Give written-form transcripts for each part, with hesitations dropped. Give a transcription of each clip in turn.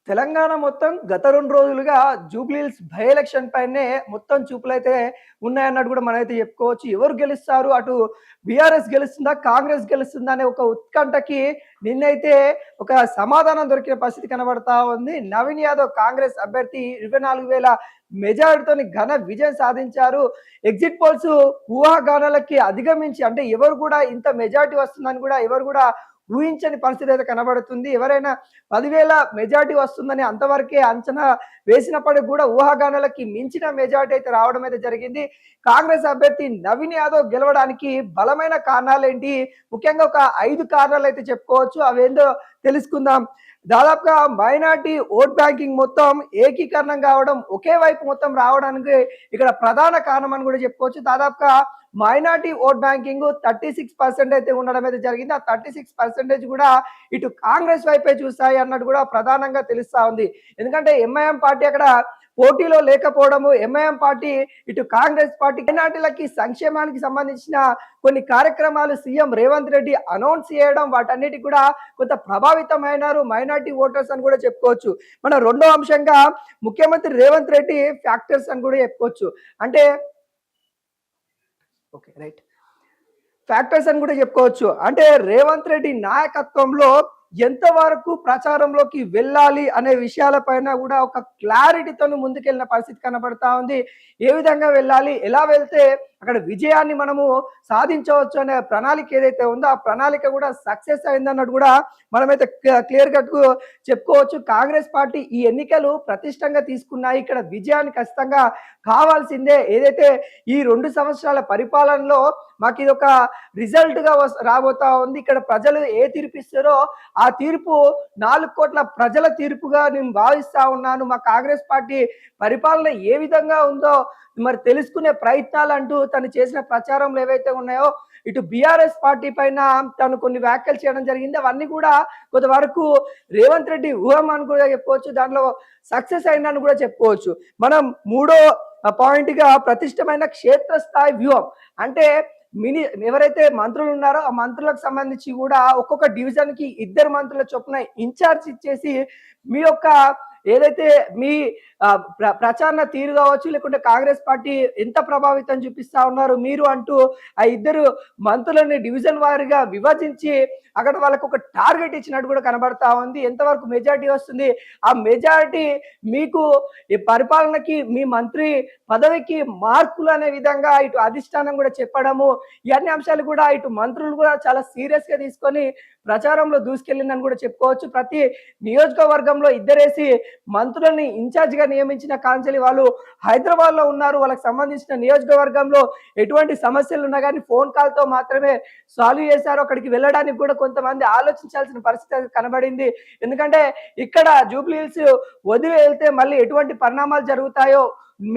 తెలంగాణ మొత్తం గత 2 రోజులుగా జూబ్లీహిల్స్ బై ఎలక్షన్ పైనే మొత్తం చూపులైతే ఉన్నాయన్నట్టు కూడా మనమైతే చెప్పుకోవచ్చు. ఎవరు గెలుస్తారు? అటు బీఆర్ఎస్ గెలుస్తుందా? కాంగ్రెస్ గెలుస్తుందా? అనే ఒక ఉత్కంఠకి నిన్నైతే ఒక సమాధానం దొరికిన పరిస్థితి కనబడతా ఉంది. నవీన్ యాదవ్ కాంగ్రెస్ అభ్యర్థి 24,000 మెజారిటీతోని ఘన విజయం సాధించారు. ఎగ్జిట్ పోల్స్ ఊహాగానాలకి అధిగమించి అంటే ఎవరు కూడా ఇంత మెజారిటీ వస్తుందని కూడా ఎవరు కూడా ఊహించని పరిస్థితి అయితే కనబడుతుంది. ఎవరైనా 10,000 మెజారిటీ వస్తుందని అంతవరకే అంచనా వేసినప్పటికి కూడా ఊహాగానాలకి మించిన మెజారిటీ అయితే రావడం అయితే జరిగింది. కాంగ్రెస్ అభ్యర్థి నవీన్ యాదవ్ గెలవడానికి బలమైన కారణాలేంటి? ముఖ్యంగా ఒక 5 కారణాలు అయితే చెప్పుకోవచ్చు. అవేందో తెలుసుకుందాం. దాదాపుగా మైనారిటీ ఓట్ బ్యాంకింగ్ మొత్తం ఏకీకరణం కావడం, ఒకే వైపు మొత్తం రావడానికి ఇక్కడ ప్రధాన కారణం అని కూడా చెప్పుకోవచ్చు. దాదాపుగా మైనారిటీ ఓట్ బ్యాంకింగ్ 36% అయితే ఉండడం అయితే జరిగింది. ఆ 36% కూడా ఇటు కాంగ్రెస్ వైపే చూస్తాయి అన్నట్టు కూడా ప్రధానంగా తెలుస్తా ఉంది. ఎందుకంటే ఎంఐఎం పార్టీ అక్కడ పోటీలో లేకపోవడము, ఎంఐఎం పార్టీ ఇటు కాంగ్రెస్ పార్టీ మైనారిటీలకి సంక్షేమానికి సంబంధించిన కొన్ని కార్యక్రమాలు సీఎం రేవంత్ రెడ్డి అనౌన్స్ చేయడం, వాటన్నిటికి కూడా కొంత ప్రభావితమైనారు మైనారిటీ ఓటర్స్ అని కూడా చెప్పుకోవచ్చు. మన రెండో అంశంగా ముఖ్యమంత్రి రేవంత్ రెడ్డి ఫ్యాక్టర్స్ అని కూడా చెప్పుకోవచ్చు. అంటే ఓకే రైట్ ఫ్యాక్టర్స్ అని కూడా చెప్పుకోవచ్చు. అంటే రేవంత్ రెడ్డి నాయకత్వంలో ఎంతవరకు ప్రచారంలోకి వెళ్ళాలి అనే విషయాలపైన కూడా ఒక క్లారిటీతో ముందుకెళ్ళిన పరిస్థితి కనబడతా ఉంది. ఏ విధంగా వెళ్ళాలి, ఎలా వెళ్తే అక్కడ విజయాన్ని మనము సాధించవచ్చు అనే ప్రణాళిక ఏదైతే ఉందో ఆ ప్రణాళిక కూడా సక్సెస్ అయిందన్నట్టు కూడా మనమైతే క్లియర్ కట్ చెప్పుకోవచ్చు. కాంగ్రెస్ పార్టీ ఈ ఎన్నికలు ప్రతిష్టంగా తీసుకున్నాయి. ఇక్కడ విజయాన్ని ఖచ్చితంగా కావాల్సిందే. ఏదైతే ఈ 2 సంవత్సరాల పరిపాలనలో మాకు ఇది ఒక రిజల్ట్ గా రాబోతా ఉంది. ఇక్కడ ప్రజలు ఏ తీర్పు ఇస్తారో ఆ తీర్పు 4 కోట్ల ప్రజల తీర్పుగా నేను భావిస్తా ఉన్నాను. మా కాంగ్రెస్ పార్టీ పరిపాలన ఏ విధంగా ఉందో మరి తెలుసుకునే ప్రయత్నాలు అంటూ తను చేసిన ప్రచారంలో ఏవైతే ఉన్నాయో ఇటు బీఆర్ఎస్ పార్టీ పైన తను కొన్ని వ్యాఖ్యలు చేయడం జరిగింది. అవన్నీ కూడా కొంతవరకు రేవంత్ రెడ్డి ఊహం అని కూడా చెప్పుకోవచ్చు. దాంట్లో సక్సెస్ అయిందని కూడా చెప్పుకోవచ్చు. మనం మూడో పాయింట్ గా ప్రతిష్టమైన క్షేత్రస్థాయి వ్యూహం అంటే ఎవరైతే మంత్రులు ఉన్నారో ఆ మంత్రులకు సంబంధించి కూడా ఒక్కొక్క డివిజన్ కి 2 మంత్రుల చొప్పున ఇన్ఛార్జ్ ఇచ్చేసి మీ యొక్క ఏదైతే మీ ప్రచారణ తీరు కావచ్చు, లేకుంటే కాంగ్రెస్ పార్టీ ఎంత ప్రభావితం చూపిస్తా ఉన్నారు మీరు అంటూ ఆ 2 మంత్రులని డివిజన్ వారిగా విభజించి అక్కడ వాళ్ళకు ఒక టార్గెట్ ఇచ్చినట్టు కూడా కనబడతా ఉంది. ఎంతవరకు మెజారిటీ వస్తుంది, ఆ మెజారిటీ మీకు ఈ పరిపాలనకి మీ మంత్రి పదవికి మార్కులు అనే విధంగా ఇటు అధిష్టానం కూడా చెప్పడము, ఇవన్నీ అంశాలు కూడా ఇటు మంత్రులు కూడా చాలా సీరియస్ గా తీసుకొని ప్రచారంలో దూసుకెళ్ళిందని కూడా చెప్పుకోవచ్చు. ప్రతి నియోజకవర్గంలో ఇద్దరేసి మంత్రులని ఇన్ఛార్జ్ గా నియమించిన కాంచెలి వాళ్ళు హైదరాబాద్ లో ఉన్నారు. వాళ్ళకి సంబంధించిన నియోజకవర్గంలో ఎటువంటి సమస్యలు ఉన్నా కానీ ఫోన్ కాల్ తో మాత్రమే సాల్వ్ చేశారు. అక్కడికి వెళ్ళడానికి కూడా కొంతమంది ఆలోచించాల్సిన పరిస్థితి కనబడింది. ఎందుకంటే ఇక్కడ జూబ్లీహిల్స్ వదిలి వెళ్తే మళ్ళీ ఎటువంటి పరిణామాలు జరుగుతాయో,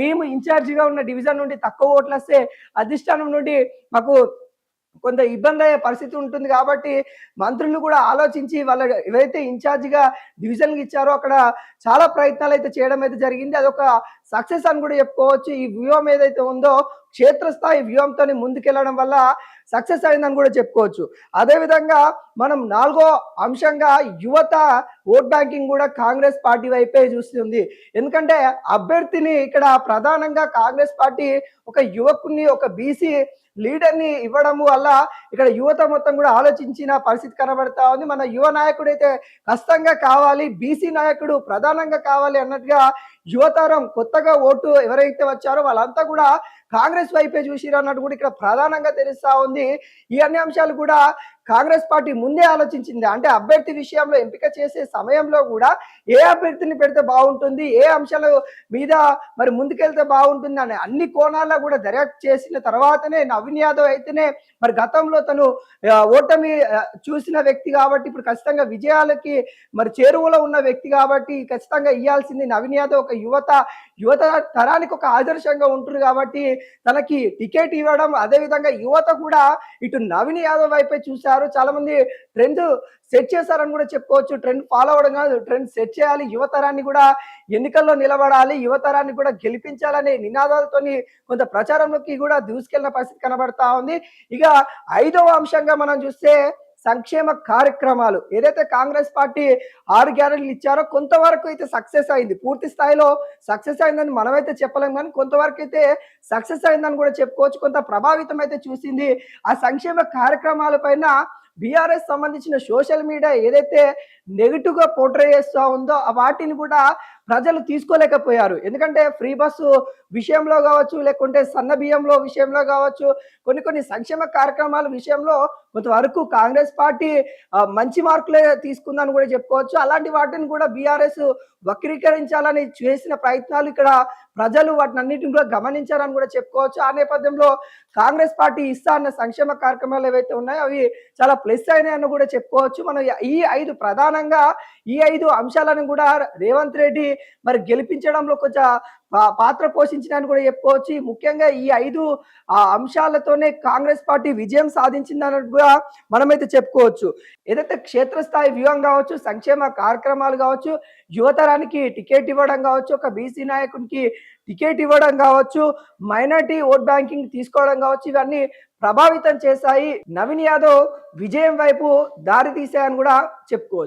మేము ఇన్ఛార్జిగా ఉన్న డివిజన్ నుండి తక్కువ ఓట్లు వస్తే అధిష్టానం నుండి మాకు కొంత ఇబ్బంది అయ్యే పరిస్థితి ఉంటుంది. కాబట్టి మంత్రులు కూడా ఆలోచించి వాళ్ళ ఏవైతే ఇన్ఛార్జిగా డివిజన్కి ఇచ్చారో అక్కడ చాలా ప్రయత్నాలు అయితే చేయడం అయితే జరిగింది. అదొక సక్సెస్ అని కూడా చెప్పుకోవచ్చు. ఈ వ్యూహం ఏదైతే ఉందో క్షేత్రస్థాయి వ్యూహంతో ముందుకెళ్లడం వల్ల సక్సెస్ అయిందని కూడా చెప్పుకోవచ్చు. అదేవిధంగా మనం 4గో అంశంగా యువత ఓట్ బ్యాంకింగ్ కూడా కాంగ్రెస్ పార్టీ వైపే చూస్తుంది. ఎందుకంటే అభ్యర్థిని ఇక్కడ ప్రధానంగా కాంగ్రెస్ పార్టీ ఒక యువకుని ఒక బీసీ లీడర్ని ఇవ్వడం వల్ల ఇక్కడ యువత మొత్తం కూడా ఆలోచించిన పరిస్థితి కనబడతా ఉంది. మన యువ నాయకుడు అయితే ఖచ్చితంగా కావాలి, బీసీ నాయకుడు ప్రధానంగా కావాలి అన్నట్టుగా యువతరం కొత్తగా ఓటు ఎవరైతే వచ్చారో వాళ్ళంతా కూడా కాంగ్రెస్ వైపే చూసిరు అన్నట్టు కూడా ఇక్కడ ప్రధానంగా తెలుస్తా ఉంది. ఈ అన్ని అంశాలు కూడా కాంగ్రెస్ పార్టీ ముందే ఆలోచించింది. అంటే అభ్యర్థి విషయంలో ఎంపిక చేసే సమయంలో కూడా ఏ అభ్యర్థిని పెడితే బాగుంటుంది, ఏ అంశాల మీద మరి ముందుకెళ్తే బాగుంటుంది అనే అన్ని కోణాల్లో కూడా దర్యాప్తు చేసిన తర్వాతనే నవీన్ యాదవ్ అయితేనే మరి గతంలో తను ఓటమి చూసిన వ్యక్తి కాబట్టి ఇప్పుడు ఖచ్చితంగా విజయాలకి మరి చేరువలో ఉన్న వ్యక్తి కాబట్టి ఖచ్చితంగా ఇవ్వాల్సింది నవీన్ యాదవ్. ఒక యువత తరానికి ఒక ఆదర్శంగా ఉంటుంది కాబట్టి తనకి టికెట్ ఇవ్వడం, అదేవిధంగా యువత కూడా ఇటు నవీన్ యాదవ్ వైపే చూశారు. చాలా మంది ట్రెండ్ సెట్ చేశారని కూడా చెప్పుకోవచ్చు. ట్రెండ్ ఫాలో అవ్వడం కాదు, ట్రెండ్ సెట్ చేయాలి, యువతరాన్ని కూడా ఎన్నికల్లో నిలబడాలి, యువతరాన్ని కూడా గెలిపించాలనే నినాదాలతోని కొంత ప్రచారంలోకి కూడా దూసుకెళ్లిన పరిస్థితి కనబడతా ఉంది. ఇక 5వ అంశంగా మనం చూస్తే సంక్షేమ కార్యక్రమాలు ఏదైతే కాంగ్రెస్ పార్టీ 6 గ్యారెంటీలు ఇచ్చారో కొంతవరకు అయితే సక్సెస్ అయింది. పూర్తి స్థాయిలో సక్సెస్ అయిందని మనమైతే చెప్పలేం గానీ, కొంతవరకు అయితే సక్సెస్ అయిందని కూడా చెప్పుకోవచ్చు. కొంత ప్రభావితం అయితే చూసింది. ఆ సంక్షేమ కార్యక్రమాల పైన బీఆర్ఎస్ సంబంధించిన సోషల్ మీడియా ఏదైతే నెగెటివ్‌గా పోర్ట్రే చేస్తా ఉందో, వాటిని కూడా ప్రజలు తీసుకోలేకపోయారు. ఎందుకంటే ఫ్రీ బస్సు విషయంలో గావచ్చు, లేకుంటే సన్న బియ్యంలో విషయంలో గావచ్చు, కొన్ని సంక్షేమ కార్యక్రమాల విషయంలో కొంతవరకు కాంగ్రెస్ పార్టీ మంచి మార్కులే తీసుకుందని కూడా చెప్పుకోవచ్చు. అలాంటి వాటిని కూడా బీఆర్ఎస్ వక్రీకరించాలని చేసిన ప్రయత్నాలు ఇక్కడ ప్రజలు వాటినన్నిటిని కూడా గమనించారని కూడా చెప్పుకోవచ్చు. ఆ నేపథ్యంలో కాంగ్రెస్ పార్టీ ఇస్తా అన్న సంక్షేమ కార్యక్రమాలు ఏవైతే ఉన్నాయో అవి చాలా ప్లస్ అయినాయని కూడా చెప్పుకోవచ్చు. మనం ఈ 5 ప్రధానంగా ఈ 5 అంశాలను కూడా రేవంత్ రెడ్డి మరి గెలిపించడంలో కొంచెం పాత్ర పోషించినని కూడా చెప్పుకోవచ్చు. ముఖ్యంగా ఈ 5 అంశాలతోనే కాంగ్రెస్ పార్టీ విజయం సాధించిందన్నట్టు కూడా మనమైతే చెప్పుకోవచ్చు. ఏదైతే క్షేత్రస్థాయి వ్యూహం కావచ్చు, సంక్షేమ కార్యక్రమాలు కావచ్చు, యువతరానికి టికెట్ ఇవ్వడం కావచ్చు, ఒక బీసీ నాయకునికి టికెట్ ఇవ్వడం కావచ్చు, మైనారిటీ ఓట్ బ్యాంకింగ్ తీసుకోవడం కావచ్చు, ఇవన్నీ ప్రభావితం చేశాయి. నవీన్ యాదవ్ విజయం వైపు దారి తీశాయని కూడా చెప్పుకోవచ్చు.